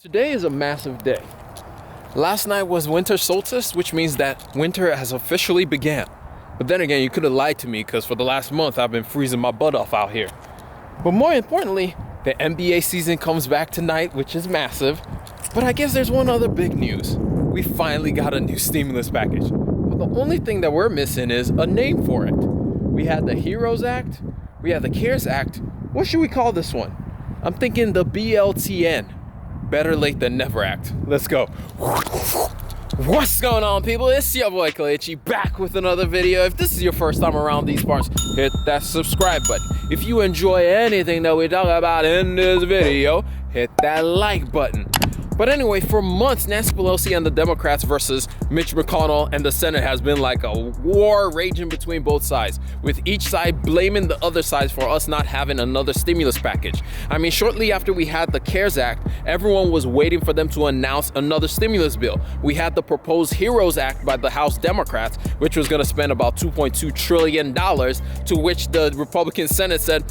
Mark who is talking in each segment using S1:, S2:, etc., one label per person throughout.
S1: Today is a massive day. Last night was winter solstice, which means that winter has officially began. But then again, you could have lied to me because for the last month I've been freezing my butt off out here. But more importantly, the NBA season comes back tonight, which is massive. But I guess there's one other big news. We finally got a new stimulus package. But the only thing that we're missing is a name for it. We had the Heroes Act, we had the CARES Act. What should we call this one? I'm thinking the BLTN. Better late than never act. Let's go. What's going on, people? It's your boy Kalechi back with another video. If this is your first time around these parts, hit that subscribe button. If you enjoy anything that we talk about in this video, hit that like button. But anyway, for months, Nancy Pelosi and the Democrats versus Mitch McConnell and the Senate has been like a war raging between both sides, with each side blaming the other side for us not having another stimulus package. I mean, shortly after we had the CARES Act, everyone was waiting for them to announce another stimulus bill. We had the proposed Heroes Act by the House Democrats, which was going to spend about $2.2 trillion, to which the Republican Senate said,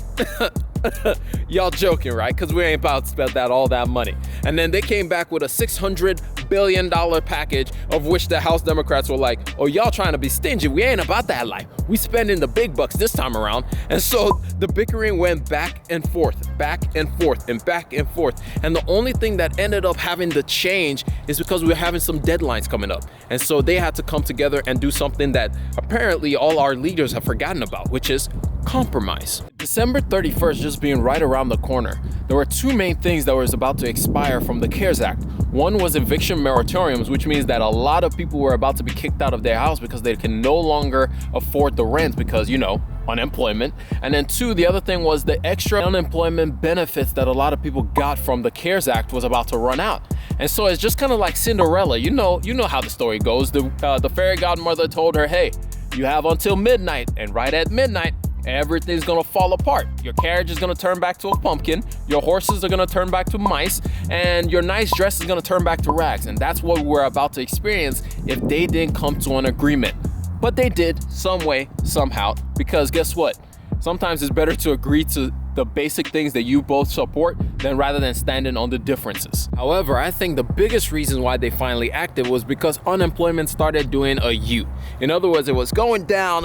S1: y'all joking, right? Because we ain't about to spend all that money. And then they came back with a $600 billion package, of which the House Democrats were like, oh, y'all trying to be stingy. We ain't about that life. We spending the big bucks this time around. And so the bickering went back and forth, back and forth, and back and forth. And the only thing that ended up having the change is because we were having some deadlines coming up. And so they had to come together and do something that apparently all our leaders have forgotten about, which is compromise. December 31st just being right around the corner, there were two main things that was about to expire from the CARES Act. One was eviction moratoriums, which means that a lot of people were about to be kicked out of their house because they can no longer afford the rent because, you know, unemployment. And then two, the other thing was the extra unemployment benefits that a lot of people got from the CARES Act was about to run out. And so it's just kind of like Cinderella. You know how the story goes. The fairy godmother told her, hey, you have until midnight, and right at midnight, everything's gonna fall apart. Your carriage is gonna turn back to a pumpkin, your horses are gonna turn back to mice, and your nice dress is gonna turn back to rags. And that's what we're about to experience if they didn't come to an agreement. But they did, some way, somehow, because guess what? Sometimes it's better to agree to the basic things that you both support than rather than standing on the differences. However, I think the biggest reason why they finally acted was because unemployment started doing a U. In other words, it was going down,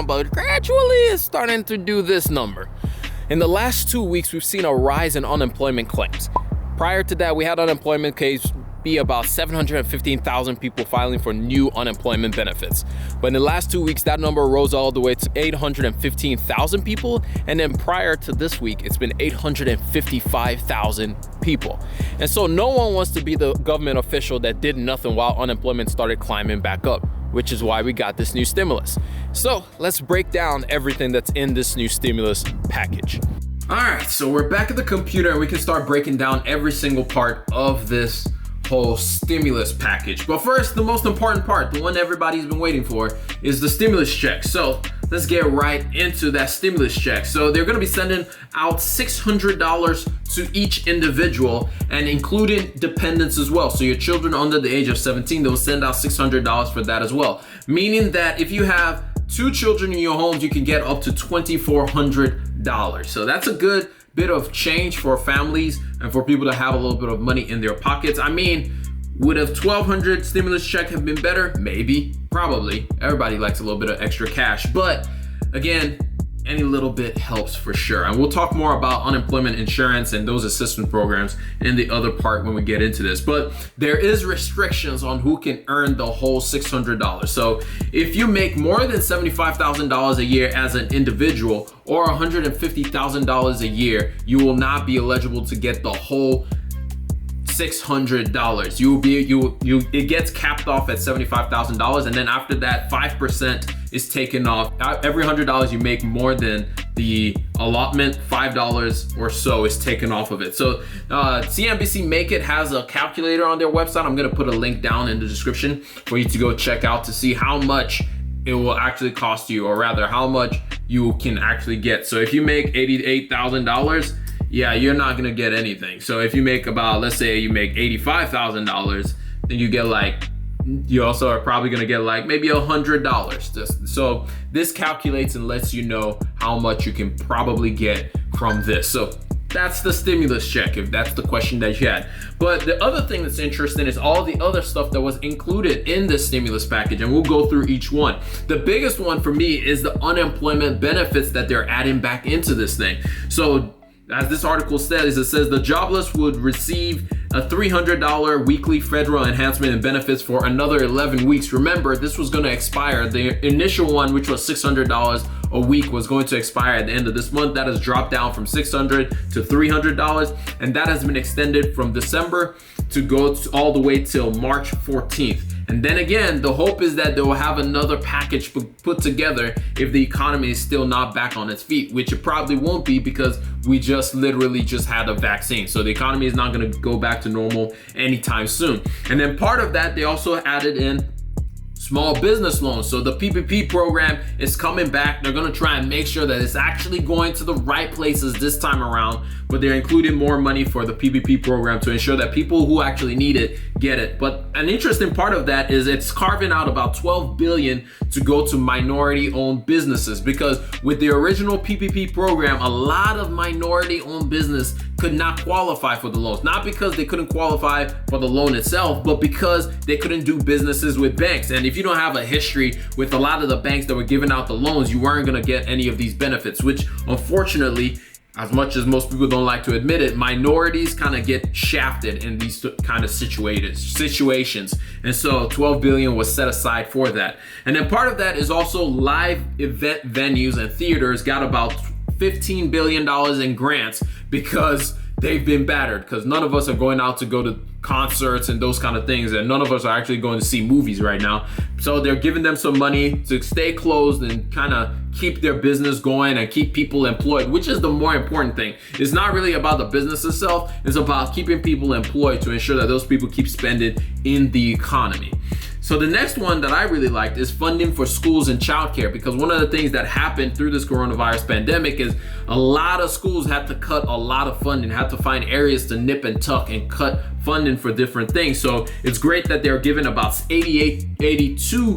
S1: but gradually it's starting to do this number. In the last 2 weeks, we've seen a rise in unemployment claims. Prior to that, we had unemployment claims be about 715,000 people filing for new unemployment benefits. But in the last 2 weeks, that number rose all the way to 815,000 people. And then prior to this week, it's been 855,000 people. And so no one wants to be the government official that did nothing while unemployment started climbing back up, which is why we got this new stimulus. So let's break down everything that's in this new stimulus package. All right, so we're back at the computer and we can start breaking down every single part of this whole stimulus package. But first, the most important part, the one everybody's been waiting for, is the stimulus check. So let's get right into that stimulus check. So they're gonna be sending out $600 to each individual, and including dependents as well. So your children under the age of 17, they'll send out $600 for that as well. Meaning that if you have 2 children in your homes, you can get up to $2,400. So that's a good bit of change for families and for people to have a little bit of money in their pockets. I mean, would a $1,200 stimulus check have been better? Maybe, probably. Everybody likes a little bit of extra cash, but again, any little bit helps for sure. And we'll talk more about unemployment insurance and those assistance programs in the other part when we get into this. But there is restrictions on who can earn the whole $600. So if you make more than $75,000 a year as an individual or $150,000 a year, you will not be eligible to get the whole $600. It gets capped off at $75,000, and then after that, 5% is taken off. Every $100 you make more than the allotment, $5 or so is taken off of it. So CNBC Make It has a calculator on their website. I'm gonna put a link down in the description for you to go check out to see how much it will actually cost you, or rather how much you can actually get. So if you make $88,000, yeah, you're not gonna get anything. So if you make about, let's say you make $85,000, then you get like, you also are probably gonna get like maybe $100. So this calculates and lets you know how much you can probably get from this. So That's the stimulus check, if that's the question that you had. But the other thing that's interesting is all the other stuff that was included in the stimulus package, and we'll go through each one. The biggest one for me is the unemployment benefits that they're adding back into this thing. So as this article says, it says the jobless would receive a $300 weekly federal enhancement in benefits for another 11 weeks. Remember, this was going to expire. The initial one, which was $600 a week, was going to expire at the end of this month. That has dropped down from $600 to $300, and that has been extended from December to go all the way till March 14th. And then again, the hope is that they will have another package put together if the economy is still not back on its feet, which it probably won't be because we just literally just had a vaccine. So the economy is not going to go back to normal anytime soon. And then part of that, they also added in small business loans. So the PPP program is coming back. They're going to try and make sure that it's actually going to the right places this time around, but they're including more money for the PPP program to ensure that people who actually need it get it. But an interesting part of that is it's carving out about $12 billion to go to minority-owned businesses, because with the original PPP program, a lot of minority-owned business could not qualify for the loans. Not because they couldn't qualify for the loan itself, but because they couldn't do businesses with banks. And if you don't have a history with a lot of the banks that were giving out the loans, you weren't gonna get any of these benefits, which unfortunately, as much as most people don't like to admit it, minorities kind of get shafted in these kind of situations. And so 12 billion was set aside for that. And then part of that is also live event venues and theaters got about $15 billion in grants because they've been battered, because none of us are going out to go to concerts and those kind of things, and none of us are actually going to see movies right now. So they're giving them some money to stay closed and kind of keep their business going and keep people employed, which is the more important thing. It's not really about the business itself, it's about keeping people employed to ensure that those people keep spending in the economy. So the next one that I really liked is funding for schools and childcare, because one of the things that happened through this coronavirus pandemic is a lot of schools had to cut a lot of funding, had to find areas to nip and tuck and cut funding for different things. So it's great that they're giving about 82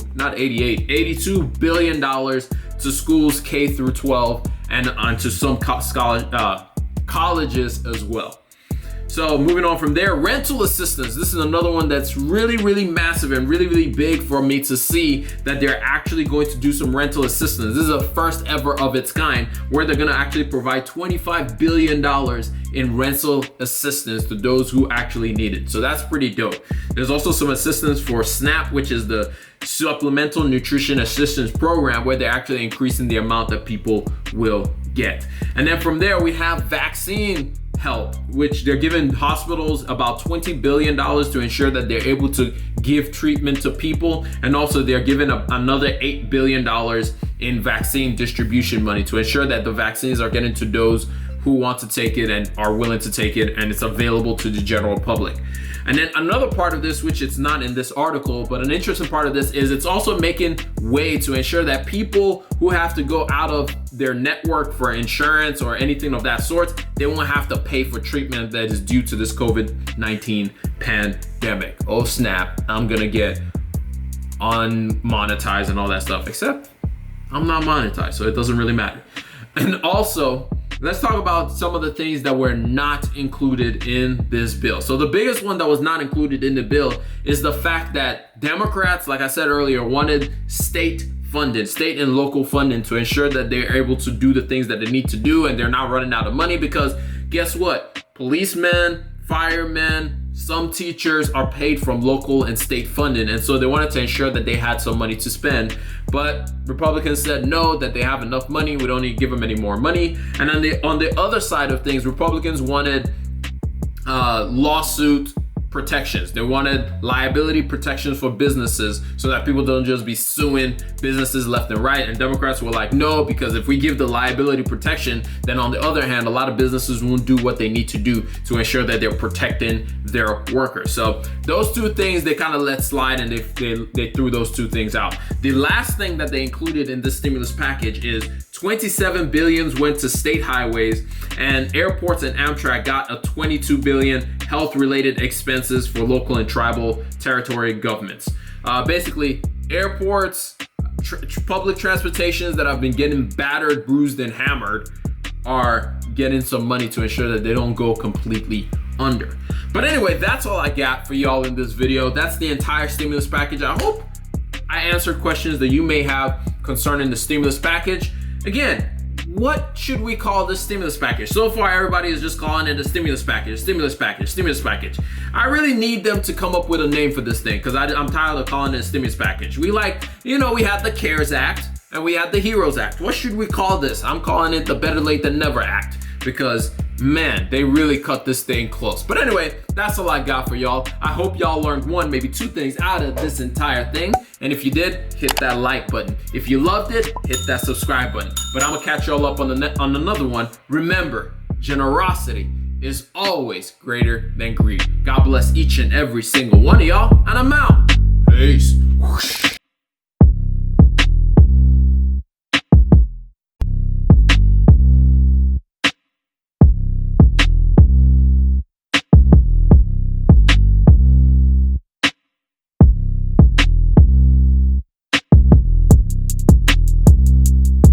S1: billion dollars to schools K through 12 and to some colleges as well. So moving on from there, rental assistance. This is another one that's really, really massive and really, really big for me to see that they're actually going to do some rental assistance. This is a first ever of its kind where they're going to actually provide $25 billion in rental assistance to those who actually need it. So that's pretty dope. There's also some assistance for SNAP, which is the Supplemental Nutrition Assistance Program, where they're actually increasing the amount that people will get. And then from there, we have vaccine help, which they're giving hospitals about $20 billion to ensure that they're able to give treatment to people. And also they're giving another $8 billion in vaccine distribution money to ensure that the vaccines are getting to those who want to take it and are willing to take it, and it's available to the general public. And then another part of this, which it's not in this article, but an interesting part of this is it's also making way to ensure that people who have to go out of their network for insurance or anything of that sort, they won't have to pay for treatment that is due to this COVID-19 pandemic. Oh snap, I'm gonna get unmonetized and all that stuff, except I'm not monetized, so it doesn't really matter. And also, let's talk about some of the things that were not included in this bill. So the biggest one that was not included in the bill is the fact that Democrats, like I said earlier, wanted state and local funding to ensure that they're able to do the things that they need to do and they're not running out of money, because guess what? Policemen, firemen, some teachers are paid from local and state funding, and so they wanted to ensure that they had some money to spend. But Republicans said no, that they have enough money, we don't need to give them any more money. And on the other side of things, Republicans wanted lawsuit protections. They wanted liability protections for businesses so that people don't just be suing businesses left and right. And Democrats were like, no, because if we give the liability protection, then on the other hand, a lot of businesses won't do what they need to do to ensure that they're protecting their workers. So those two things they kind of let slide, and they threw those two things out. The last thing that they included in this stimulus package is 27 billion went to state highways, and airports and Amtrak got a 22 billion health-related expenses for local and tribal territory governments. Basically, airports, public transportations that have been getting battered, bruised, and hammered are get in some money to ensure that they don't go completely under. But anyway, that's all I got for y'all in this video. That's the entire stimulus package. I hope I answered questions that you may have concerning the stimulus package. Again, what should we call this stimulus package? So far, everybody is just calling it a stimulus package, stimulus package, stimulus package. I really need them to come up with a name for this thing because I'm tired of calling it a stimulus package. We had the CARES Act and we had the HEROES Act. What should we call this? I'm calling it the Better Late Than Never Act because, man, they really cut this thing close. But anyway, that's all I got for y'all. I hope y'all learned one, maybe two things out of this entire thing. And if you did, hit that like button. If you loved it, hit that subscribe button. But I'm gonna catch y'all up on another one. Remember, generosity is always greater than greed. God bless each and every single one of y'all, and I'm out. Peace. Whoosh.